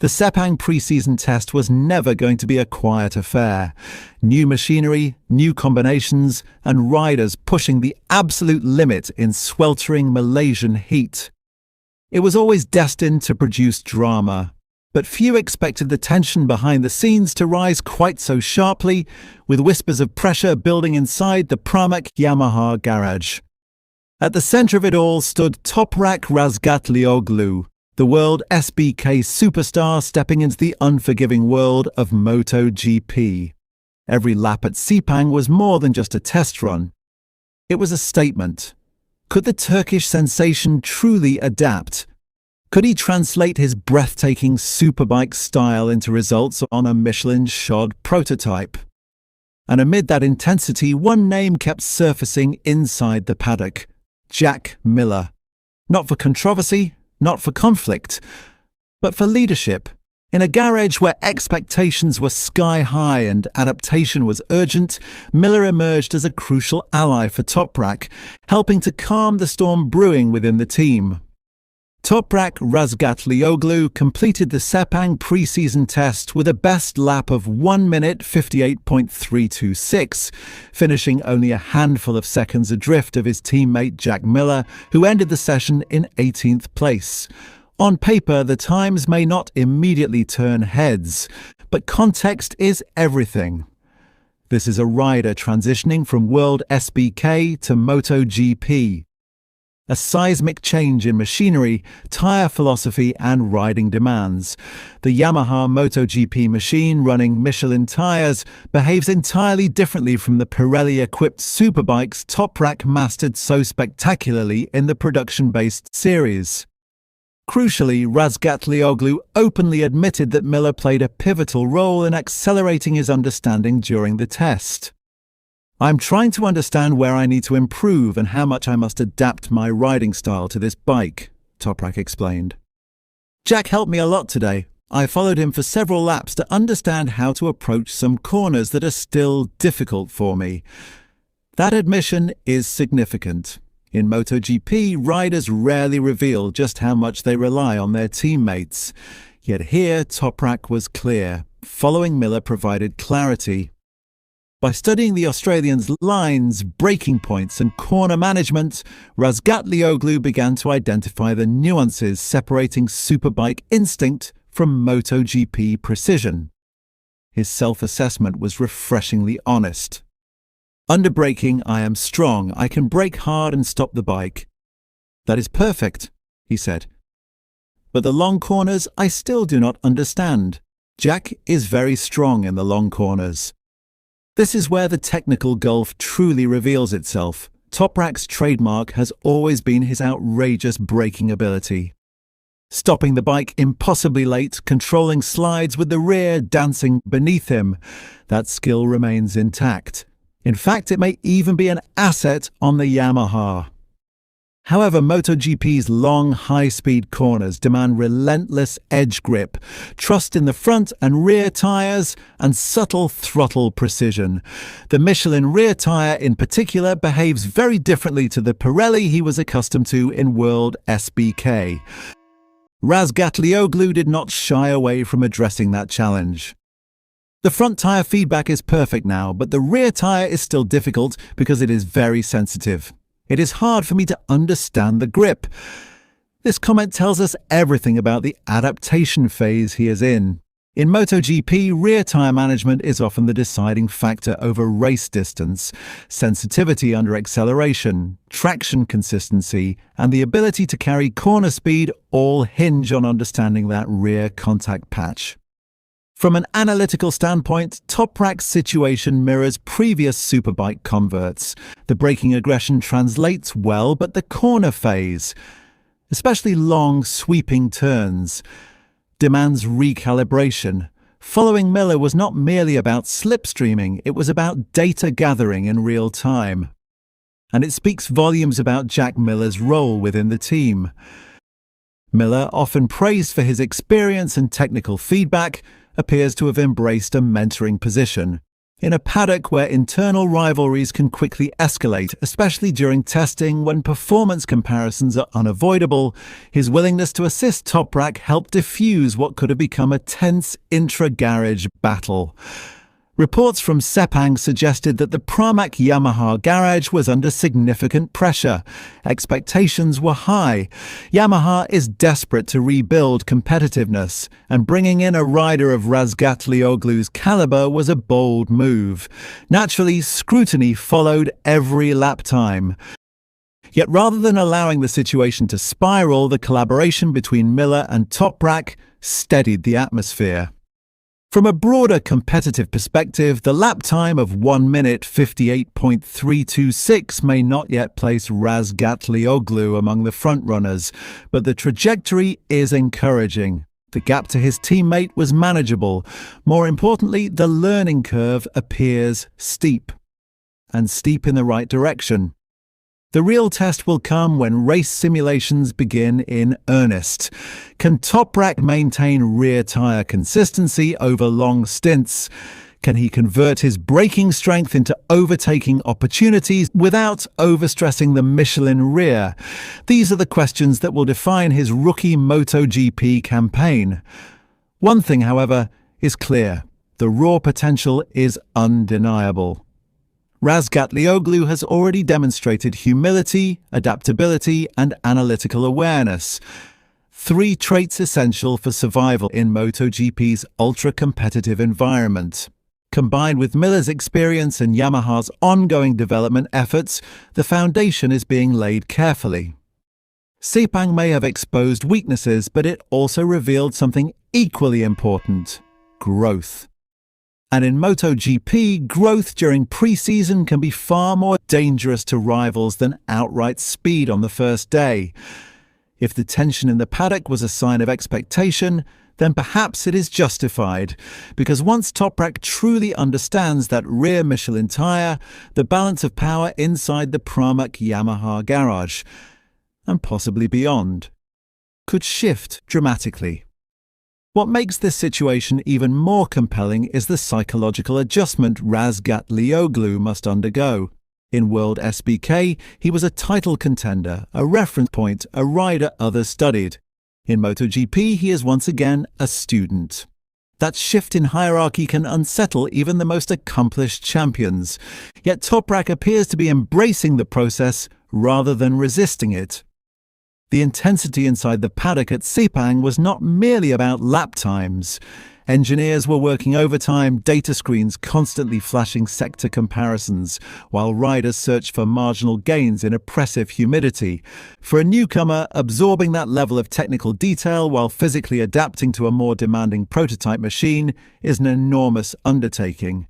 The Sepang pre-season test was never going to be a quiet affair. New machinery, new combinations, and riders pushing the absolute limit in sweltering Malaysian heat. It was always destined to produce drama, but few expected the tension behind the scenes to rise quite so sharply, with whispers of pressure building inside the Pramac Yamaha garage. At the centre of it all stood Toprak Razgatlioglu, the WorldSBK superstar stepping into the unforgiving world of MotoGP. Every lap at Sepang was more than just a test run. It was a statement. Could the Turkish sensation truly adapt? Could he translate his breathtaking Superbike style into results on a Michelin-shod prototype? And amid that intensity, one name kept surfacing inside the paddock: Jack Miller. Not for controversy, not for conflict, but for leadership. In a garage where expectations were sky high and adaptation was urgent, Miller emerged as a crucial ally for Toprak, helping to calm the storm brewing within the team. Toprak Razgatlioglu completed the Sepang pre-season test with a best lap of 1 minute 58.326, finishing only a handful of seconds adrift of his teammate Jack Miller, who ended the session in 18th place. On paper, the times may not immediately turn heads, but context is everything. This is a rider transitioning from WorldSBK to MotoGP. A seismic change in machinery, tyre philosophy and riding demands. The Yamaha MotoGP machine running Michelin tyres behaves entirely differently from the Pirelli-equipped Superbikes Toprak mastered so spectacularly in the production-based series. Crucially, Razgatlioglu openly admitted that Miller played a pivotal role in accelerating his understanding during the test. "I'm trying to understand where I need to improve and how much I must adapt my riding style to this bike," Toprak explained. "Jack helped me a lot today. I followed him for several laps to understand how to approach some corners that are still difficult for me." That admission is significant. In MotoGP, riders rarely reveal just how much they rely on their teammates. Yet here, Toprak was clear. Following Miller provided clarity. By studying the Australian's lines, braking points and corner management, Razgatlioglu began to identify the nuances separating Superbike instinct from MotoGP precision. His self-assessment was refreshingly honest. "Under braking, I am strong. I can brake hard and stop the bike." "That is perfect," he said. "But the long corners I still do not understand. Jack is very strong in the long corners." This is where the technical gulf truly reveals itself. Toprak's trademark has always been his outrageous braking ability. Stopping the bike impossibly late, controlling slides with the rear dancing beneath him, that skill remains intact. In fact, it may even be an asset on the Yamaha. However, MotoGP's long, high-speed corners demand relentless edge grip, trust in the front and rear tyres, and subtle throttle precision. The Michelin rear tyre in particular behaves very differently to the Pirelli he was accustomed to in WorldSBK. Razgatlioglu did not shy away from addressing that challenge. "The front tyre feedback is perfect now, but the rear tyre is still difficult because it is very sensitive. It is hard for me to understand the grip." This comment tells us everything about the adaptation phase he is in. In MotoGP, rear tyre management is often the deciding factor over race distance. Sensitivity under acceleration, traction consistency, and the ability to carry corner speed all hinge on understanding that rear contact patch. From an analytical standpoint, Toprak's situation mirrors previous Superbike converts. The braking aggression translates well, but the corner phase, especially long, sweeping turns, demands recalibration. Following Miller was not merely about slipstreaming, it was about data gathering in real time. And it speaks volumes about Jack Miller's role within the team. Miller, often praised for his experience and technical feedback, appears to have embraced a mentoring position. In a paddock where internal rivalries can quickly escalate, especially during testing when performance comparisons are unavoidable, his willingness to assist Toprak helped diffuse what could have become a tense intra-garage battle. Reports from Sepang suggested that the Pramac Yamaha garage was under significant pressure. Expectations were high. Yamaha is desperate to rebuild competitiveness, and bringing in a rider of Razgatlioglu's caliber was a bold move. Naturally, scrutiny followed every lap time. Yet rather than allowing the situation to spiral, the collaboration between Miller and Toprak steadied the atmosphere. From a broader competitive perspective, the lap time of 1 minute 58.326 may not yet place Razgatlioglu among the frontrunners, but the trajectory is encouraging. The gap to his teammate was manageable. More importantly, the learning curve appears steep, and steep in the right direction. The real test will come when race simulations begin in earnest. Can Toprak maintain rear tyre consistency over long stints? Can he convert his braking strength into overtaking opportunities without overstressing the Michelin rear? These are the questions that will define his rookie MotoGP campaign. One thing, however, is clear. The raw potential is undeniable. Razgatlioglu has already demonstrated humility, adaptability, and analytical awareness, 3 traits essential for survival in MotoGP's ultra-competitive environment. Combined with Miller's experience and Yamaha's ongoing development efforts, the foundation is being laid carefully. Sepang may have exposed weaknesses, but it also revealed something equally important: growth. And in MotoGP, growth during pre-season can be far more dangerous to rivals than outright speed on the first day. If the tension in the paddock was a sign of expectation, then perhaps it is justified, because once Toprak truly understands that rear Michelin tyre, the balance of power inside the Pramac Yamaha garage, and possibly beyond, could shift dramatically. What makes this situation even more compelling is the psychological adjustment Razgatlioglu must undergo. In WorldSBK, he was a title contender, a reference point, a rider others studied. In MotoGP, he is once again a student. That shift in hierarchy can unsettle even the most accomplished champions. Yet Toprak appears to be embracing the process rather than resisting it. The intensity inside the paddock at Sepang was not merely about lap times. Engineers were working overtime, data screens constantly flashing sector comparisons, while riders searched for marginal gains in oppressive humidity. For a newcomer, absorbing that level of technical detail while physically adapting to a more demanding prototype machine is an enormous undertaking.